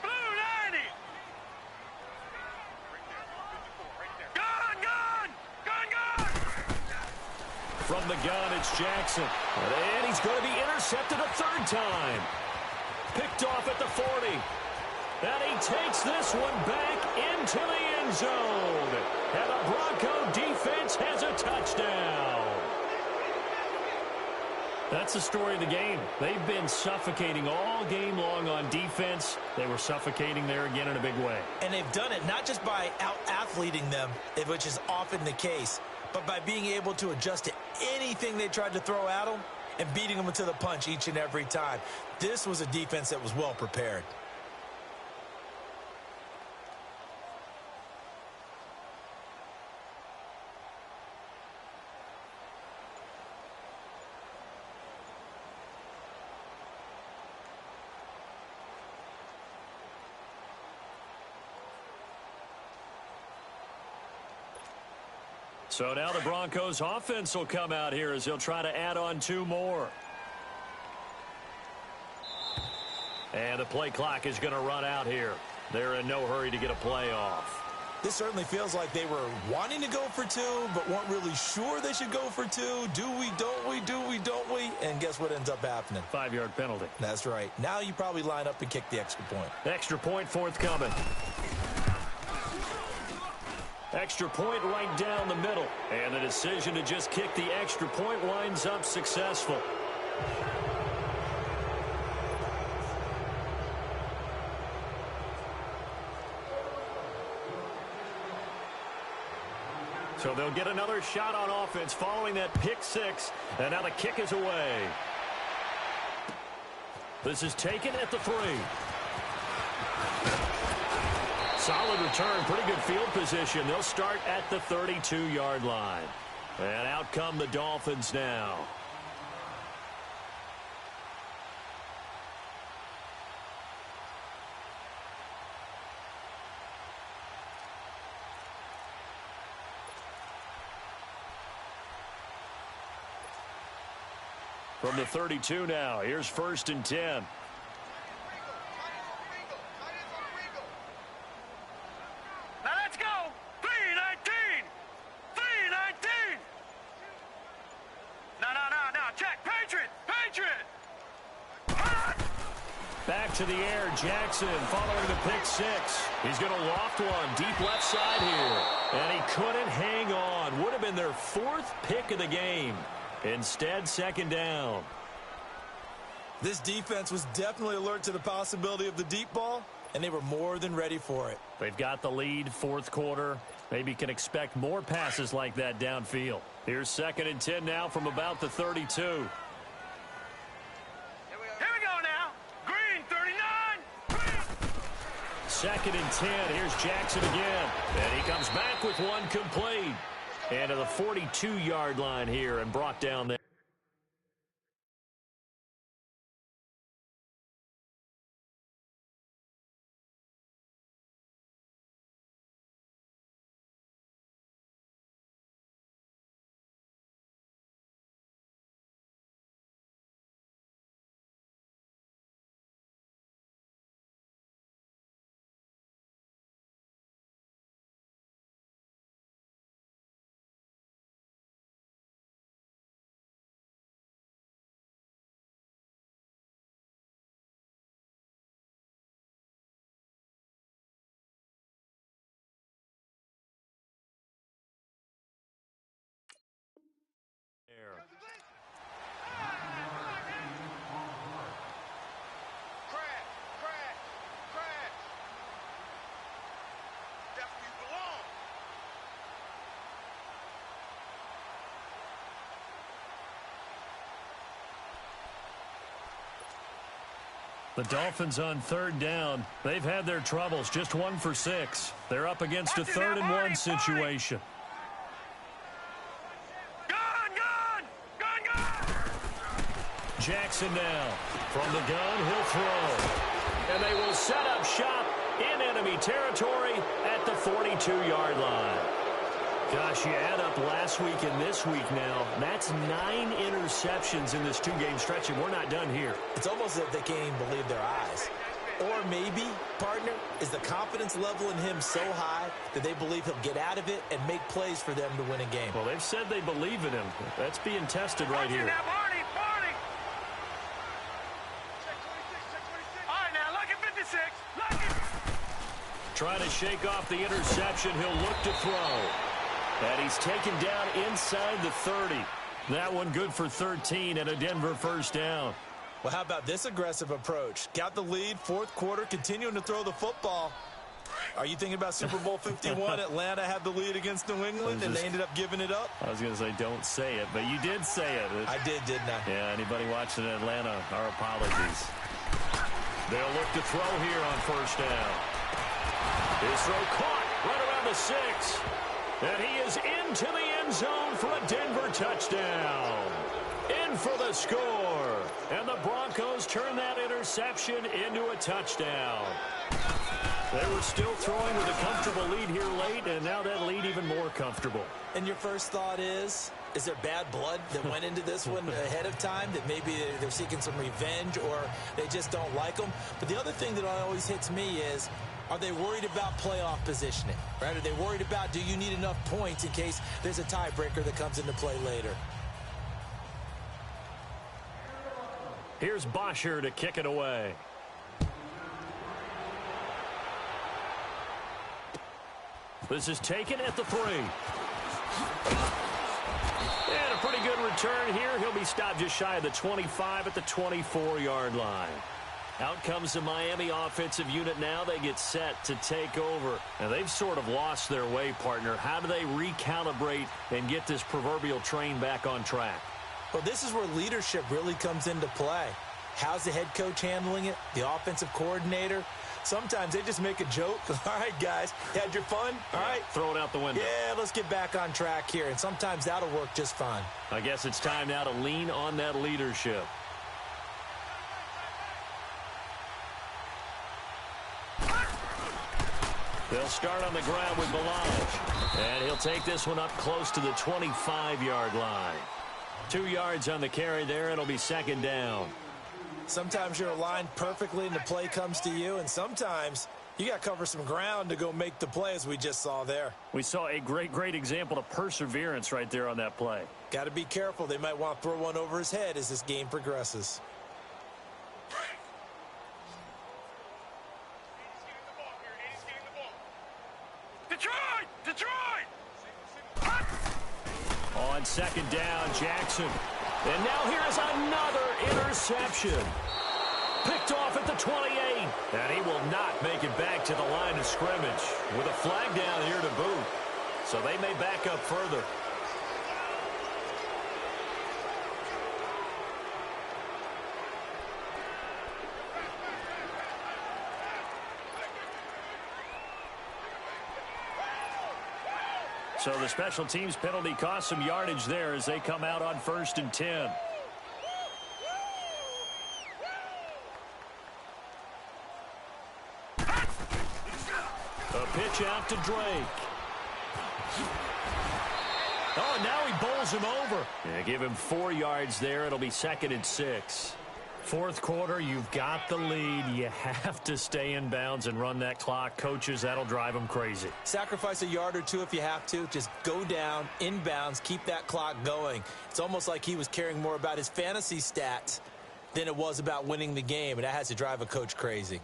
Blue 90. Gun, gun. Gun, gun. From the gun, it's Jackson. And he's going to be intercepted a 3rd time. Picked off at the 40. And he takes this one back into the end zone. And the Bronco defense has a touchdown. That's the story of the game. They've been suffocating all game long on defense. They were suffocating there again in a big way. And they've done it not just by out-athleting them, which is often the case, but by being able to adjust to anything they tried to throw at them and beating them to the punch each and every time. This was a defense that was well prepared. So now the Broncos offense will come out here as they'll try to add on 2 more. And the play clock is going to run out here. They're in no hurry to get a play off. This certainly feels like they were wanting to go for 2, but weren't really sure they should go for 2. Do we, don't we, do we, don't we? And guess what ends up happening? 5-yard penalty. That's right. Now you probably line up and kick the extra point. Extra point forthcoming. Extra point right down the middle. And the decision to just kick the extra point winds up successful. So they'll get another shot on offense following that pick 6. And now the kick is away. This is taken at the 3. Solid return, pretty good field position. They'll start at the 32-yard line. And out come the Dolphins now. From the 32 now, here's 1st and 10. Back to the air, Jackson following the pick 6. He's going to loft one deep left side here. And he couldn't hang on. Would have been their 4th pick of the game. Instead, 2nd down. This defense was definitely alert to the possibility of the deep ball, and they were more than ready for it. They've got the lead, 4th quarter. Maybe can expect more passes like that downfield. Here's 2nd and 10 now from about the 32. Here we go now. 2nd and 10. Here's Jackson again. And he comes back with one complete. And to the 42-yard line here and brought down there. The Dolphins on 3rd down. They've had their troubles, just 1 for 6. They're up against a 3rd and 1 situation. Gun! Jackson now. From the gun, he'll throw. And they will set up shop in enemy territory at the 42-yard line. Gosh, you add up last week and this week now. That's 9 interceptions in this 2-game stretch, and we're not done here. It's almost as if they can't even believe their eyes. Or maybe, partner, is the confidence level in him so high that they believe he'll get out of it and make plays for them to win a game. Well, they've said they believe in him. That's being tested right here. All right, now, lucky 56. Lucky. Trying to shake off the interception. He'll look to throw. And he's taken down inside the 30. That one good for 13 and a Denver first down. Well, how about this aggressive approach? Got the lead, 4th quarter, continuing to throw the football. Are you thinking about Super Bowl 51? Atlanta had the lead against New England, and they ended up giving it up? I was going to say don't say it, but you did say it. I did, didn't I? Yeah, anybody watching Atlanta, our apologies. They'll look to throw here on first down. His throw caught right around the 6. And he is into the end zone for a Denver touchdown. In for the score. And the Broncos turn that interception into a touchdown. They were still throwing with a comfortable lead here late, and now that lead even more comfortable. And your first thought is there bad blood that went into this one ahead of time, that maybe they're seeking some revenge or they just don't like them? But the other thing that always hits me is, are they worried about playoff positioning? Right? Are they worried about, do you need enough points in case there's a tiebreaker that comes into play later? Here's Bosher to kick it away. This is taken at the 3. And a pretty good return here. He'll be stopped just shy of the 25 at the 24-yard line. Out comes the Miami offensive unit now. They get set to take over. Now, they've sort of lost their way, partner. How do they recalibrate and get this proverbial train back on track? Well, this is where leadership really comes into play. How's the head coach handling it? The offensive coordinator? Sometimes they just make a joke. All right, guys, had your fun? All right. Throw it out the window. Yeah, let's get back on track here. And sometimes that'll work just fine. I guess it's time now to lean on that leadership. They'll start on the ground with Balaj. And he'll take this one up close to the 25-yard line. 2 yards on the carry there. It'll be 2nd down. Sometimes you're aligned perfectly and the play comes to you, and sometimes you got to cover some ground to go make the play, as we just saw there. We saw a great example of perseverance right there on that play. Got to be careful. They might want to throw one over his head as this game progresses. Detroit! On 2nd down, Jackson. And now here's another interception. Picked off at the 28. And he will not make it back to the line of scrimmage with a flag down here to boot. So they may back up further. So the special teams penalty cost some yardage there as they come out on 1st and 10. A pitch out to Drake. Oh, and now he bowls him over. Yeah, give him 4 yards there. It'll be 2nd and 6. Fourth quarter, you've got the lead. You have to stay in bounds and run that clock. Coaches, that'll drive them crazy. Sacrifice a yard or two if you have to. Just go down, in bounds, keep that clock going. It's almost like he was caring more about his fantasy stats than it was about winning the game, and that has to drive a coach crazy.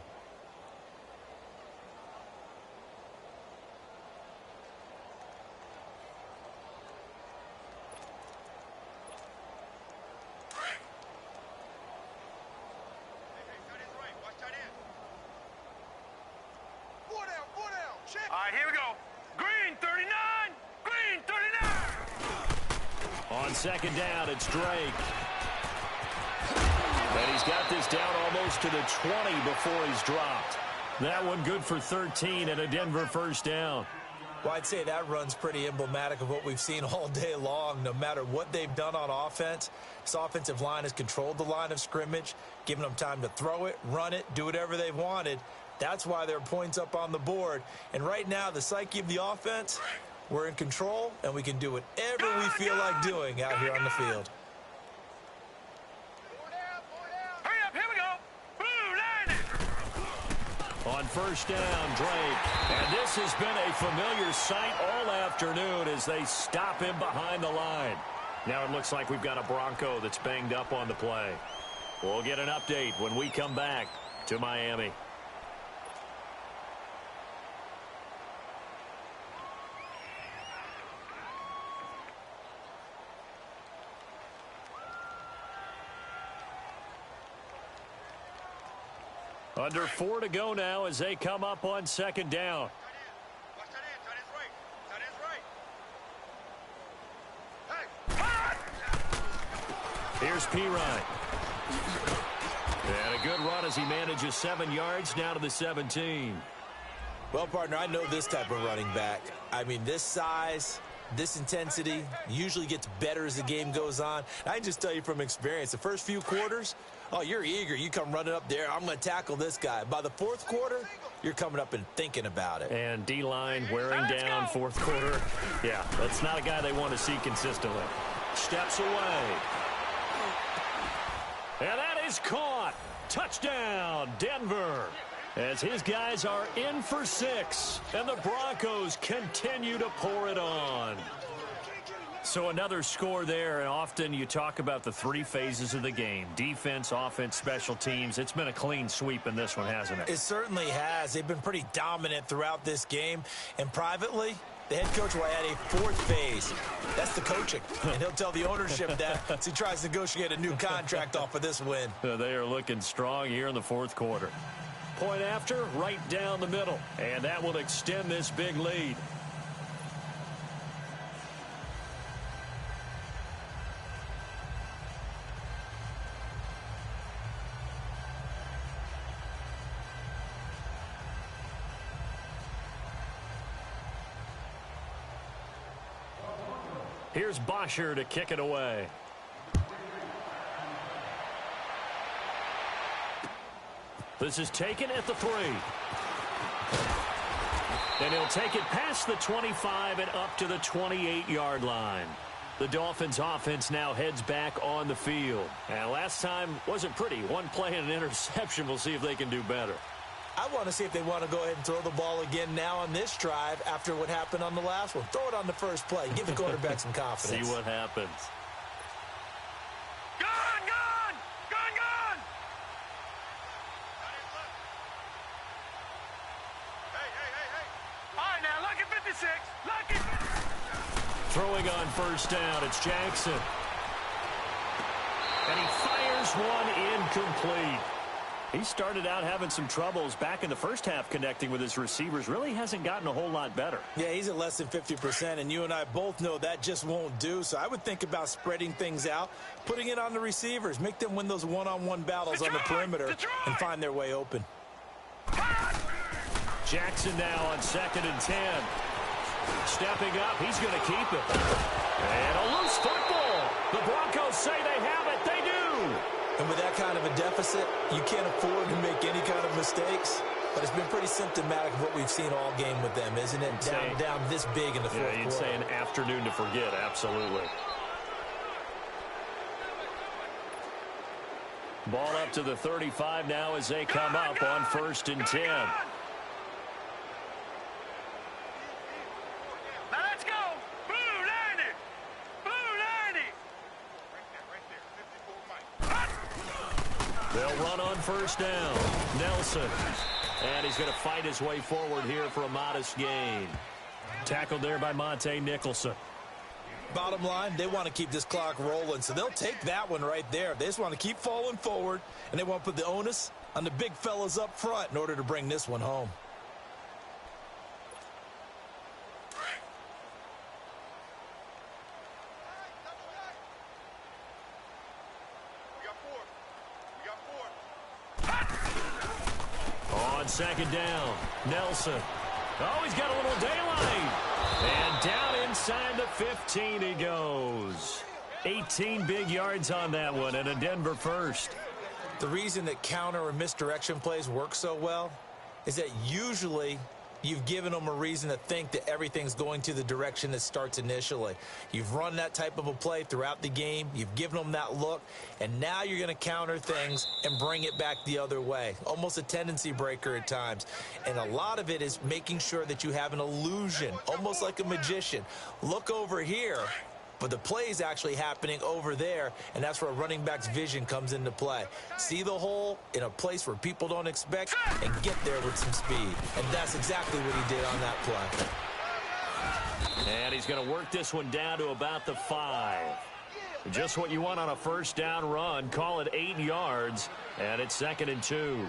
All right, here we go. Green 39. Green 39. On 2nd down, it's Drake. And he's got this down almost to the 20 before he's dropped. That one good for 13 and a Denver 1st down. Well, I'd say that run's pretty emblematic of what we've seen all day long. No matter what they've done on offense, this offensive line has controlled the line of scrimmage, given them time to throw it, run it, do whatever they've wanted. That's why there are points up on the board. And right now, the psyche of the offense, we're in control, and we can do whatever we feel like doing out here on the field. Hurry up, here we go. Blue line. On 1st down, Drake. And this has been a familiar sight all afternoon as they stop him behind the line. Now it looks like we've got a Bronco that's banged up on the play. We'll get an update when we come back to Miami. Under 4 to go now as they come up on 2nd down. Here's Pirine. And a good run as he manages 7 yards now to the 17. Well, partner, I know this type of running back. I mean, this size, this intensity usually gets better as the game goes on. I can just tell you from experience, the first few quarters, oh, you're eager. You come running up there. I'm going to tackle this guy. By the 4th quarter, you're coming up and thinking about it. And D-line wearing down 4th quarter. Yeah, that's not a guy they want to see consistently. Steps away. And that is caught. Touchdown, Denver. As his guys are in for 6. And the Broncos continue to pour it on. So another score there, and often you talk about the 3 phases of the game. Defense, offense, special teams. It's been a clean sweep in this one, hasn't it? It certainly has. They've been pretty dominant throughout this game. And privately, the head coach will add a 4th phase. That's the coaching. And he'll tell the ownership that as he tries to negotiate a new contract off of this win. They are looking strong here in the 4th quarter. Point after, right down the middle. And that will extend this big lead. Here's Bosher to kick it away. This is taken at the 3. And he'll take it past the 25 and up to the 28-yard line. The Dolphins offense now heads back on the field. And last time wasn't pretty. One play and an interception. We'll see if they can do better. I want to see if they want to go ahead and throw the ball again now on this drive after what happened on the last one. Throw it on the first play. Give the quarterback some confidence. See what happens. Gone, gone, gone, gone. Hey. All right, now, lucky 56. Lucky. Throwing on 1st down, it's Jackson. And he fires one incomplete. He started out having some troubles back in the first half connecting with his receivers. Really hasn't gotten a whole lot better. Yeah, he's at less than 50%, and you and I both know that just won't do. So I would think about spreading things out, putting it on the receivers, make them win those one-on-one battles on the perimeter and find their way open. Jackson now on 2nd and 10. Stepping up, he's going to keep it. And a loose football. The Broncos say they have it. They do. And with that kind of a deficit, you can't afford to make any kind of mistakes. But it's been pretty symptomatic of what we've seen all game with them, isn't it? Down this big in the fourth quarter. Yeah, you'd say an afternoon to forget, absolutely. Ball up to the 35 now as they come up on 1st and 10. Now let's go. Blue 90. Blue 90. They'll run on 1st down. Nelson. And he's going to fight his way forward here for a modest gain. Tackled there by Monte Nicholson. Bottom line, they want to keep this clock rolling, so they'll take that one right there. They just want to keep falling forward, and they want to put the onus on the big fellas up front in order to bring this one home. On 2nd down, Nelson. Oh, he's got a little daylight. And down inside the 15 he goes. 18 big yards on that one, and a Denver first. The reason that counter or misdirection plays work so well is that usually you've given them a reason to think that everything's going to the direction that starts initially. You've run that type of a play throughout the game. You've given them that look, and now you're going to counter things and bring it back the other way. Almost a tendency breaker at times. And a lot of it is making sure that you have an illusion, almost like a magician. Look over here. But the play is actually happening over there, and that's where a running back's vision comes into play. See the hole in a place where people don't expect and get there with some speed. And that's exactly what he did on that play. And he's going to work this one down to about the 5. Just what you want on a 1st down run. Call it 8 yards, and it's 2nd and 2.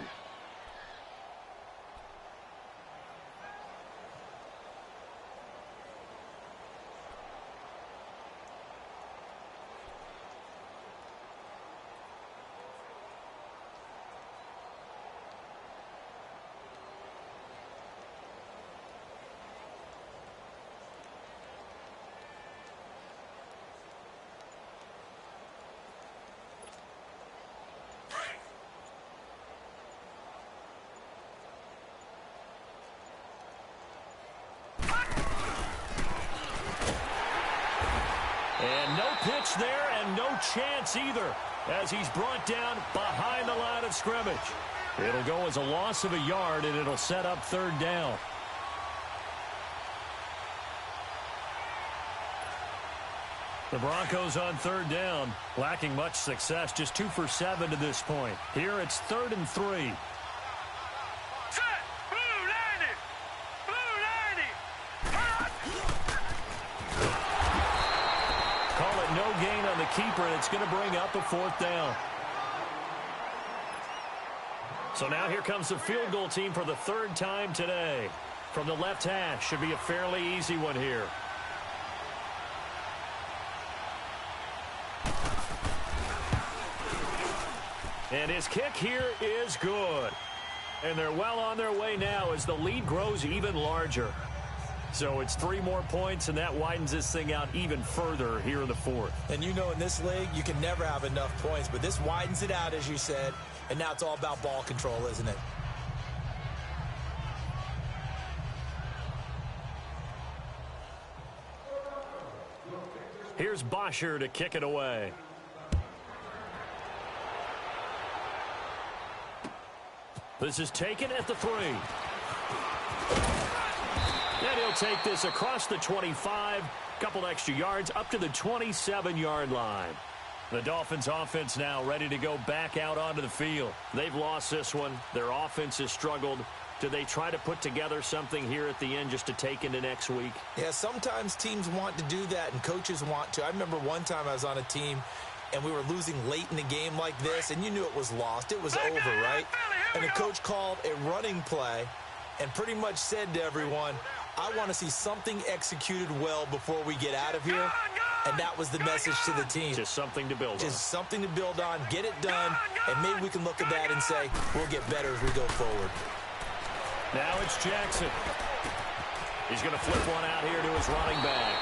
And no pitch there and no chance either as he's brought down behind the line of scrimmage. It'll go as a loss of a yard, and it'll set up 3rd down. The Broncos on 3rd down, lacking much success, just 2 for 7 to this point. Here it's 3rd and 3. No gain on the keeper, and it's going to bring up a 4th down. So now here comes the field goal team for the 3rd time today. From the left hash, should be a fairly easy one here. And his kick here is good. And they're well on their way now as the lead grows even larger. So it's 3 more points, and that widens this thing out even further here in the 4th. And you know in this league, you can never have enough points, but this widens it out, as you said, and now it's all about ball control, isn't it? Here's Bosher to kick it away. This is taken at the 3. And he'll take this across the 25, couple extra yards up to the 27-yard line. The Dolphins offense now ready to go back out onto the field. They've lost this one. Their offense has struggled. Do they try to put together something here at the end just to take into next week? Yeah, sometimes teams want to do that and coaches want to. I remember one time I was on a team and we were losing late in the game like this, and you knew it was lost. It was over, right? And the coach called a running play and pretty much said to everyone, I want to see something executed well before we get out of here. And that was the message to the team. Just something to build on. Just something to build on, get it done, and maybe we can look at that and say, we'll get better as we go forward. Now it's Jackson. He's going to flip one out here to his running back.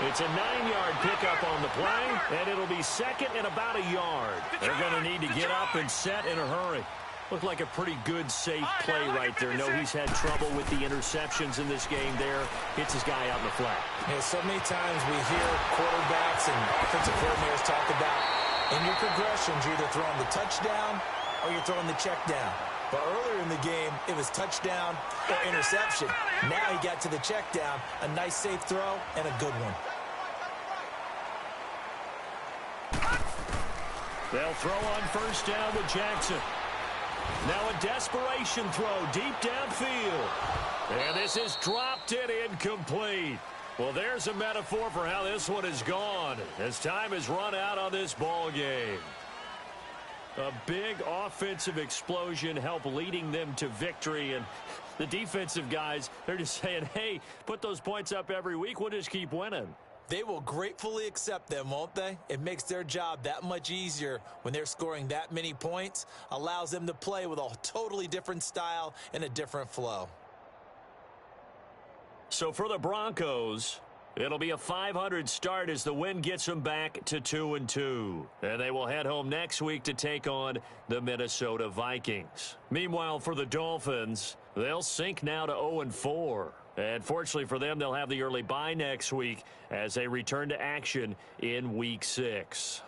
It's a 9-yard pickup on the play, and it'll be second and about a yard. They're going to need to get up and set in a hurry. Looked like a pretty good, safe play right there. No, he's had trouble with the interceptions in this game there. Hits his guy out in the flat. Yeah, so many times we hear quarterbacks and offensive coordinators talk about in your progressions, you're either throwing the touchdown or you're throwing the check down. But earlier in the game, it was touchdown or interception. Now he got to the check down. A nice, safe throw and a good one. They'll throw on first down with Jackson. Now a desperation throw deep downfield. And this is dropped and incomplete. Well, there's a metaphor for how this one is gone as time has run out on this ball game. A big offensive explosion helped leading them to victory. And the defensive guys, they're just saying, hey, put those points up every week. We'll just keep winning. They will gratefully accept them, won't they? It makes their job that much easier when they're scoring that many points. Allows them to play with a totally different style and a different flow. So for the Broncos, it'll be a 500 start as the win gets them back to 2-2. And they will head home next week to take on the Minnesota Vikings. Meanwhile, for the Dolphins, they'll sink now to 0-4. And fortunately for them, they'll have the early bye next week as they return to action in Week 6.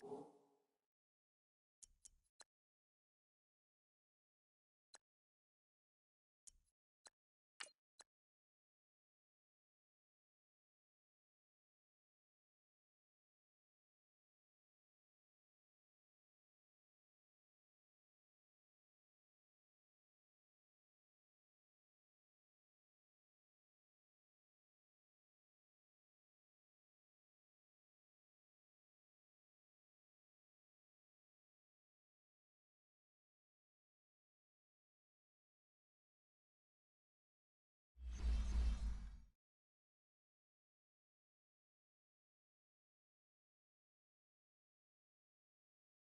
Cool.